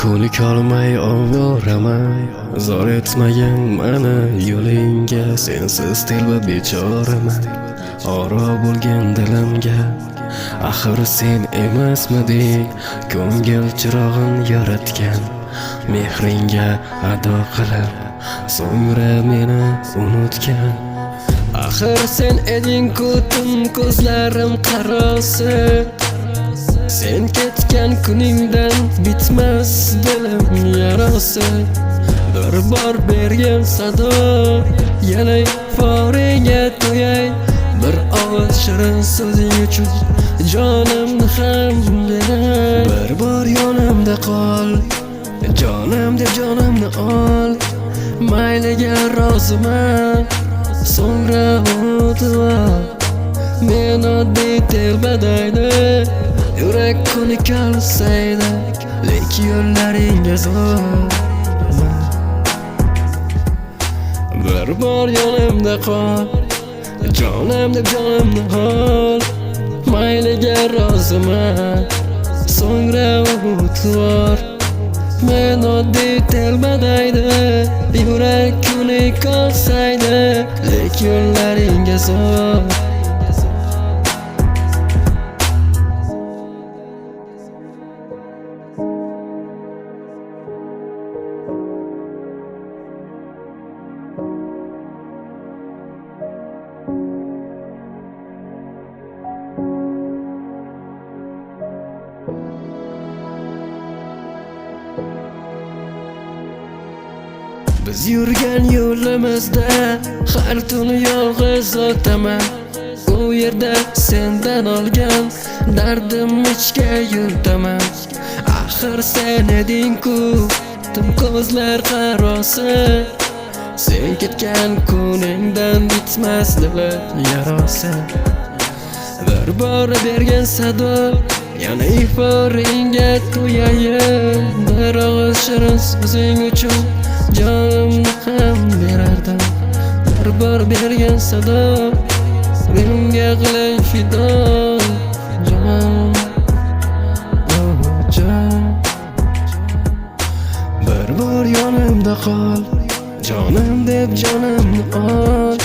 ko'nik olmay ovoraman, zor etmagin meni yo'lingga, sensiz telba bechoraman. Oro bo'lgan dilimga, axir sen emasmiding ko'ngil chirog'in yaratgan, mehringga ado qilib so'ngra meni unutgan. Axir sen eding-ku tun ko'zlarim qarosi, sen ketgan kuningdan bitmas dilim yarasi. Bir bor bergan sado, yana iforingga to'yay, bir og'iz shirin so'zing uchun jonimni ham beray. Bir bor yonimda qol, jonim deb jonimni ol, mayliga roziman, so'ngra unutib ol. Men oddiy telbadaydi, yurak ko'nik olsaydi, lek yo'llaringga zo'r. Bir bor yonimda qol, jonim deb jonimni ol, mayliga roziman, so'ngra unutib ol. Men oddiy telbadaydi, yurak ko'nik olsaydi, lek yo'llaringga zo'r. Biz yurgan yo'limizda har tuni yolg'iz o'taman. U yerda sendan olgan dardim ichga yurtaman. Axir sen eding-ku tim ko'zlar qarosi, sen ketgan kuningdan bitmas dilim yarasi. Bir bor bergan sado, yana iforingga to'yayim, bir og'iz shirin so'zing uchun jonimni ham berardim. Bir bor bergan sado, menga qilay fido, jon, jon. Bir bor yonimda qol, jonim deb jonimni ol,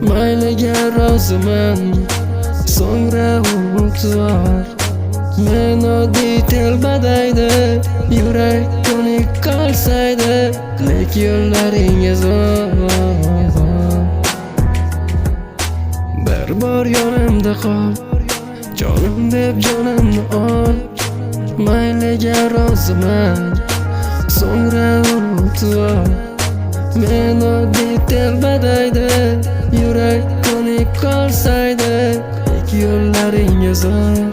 mayliga roziman, so'ngra unutib ol. Men oddiy telbadaydi, yurak ko'nik olsaydi, lek yo'llaringga zo'r. Bir bor yonimda qol, jonim deb jonimni ol, mayliga roziman, so'ngra unutib ol. Men oddiy telbadaydi, yurak ko'nik olsaydi, lek yo'llaringga zo'r.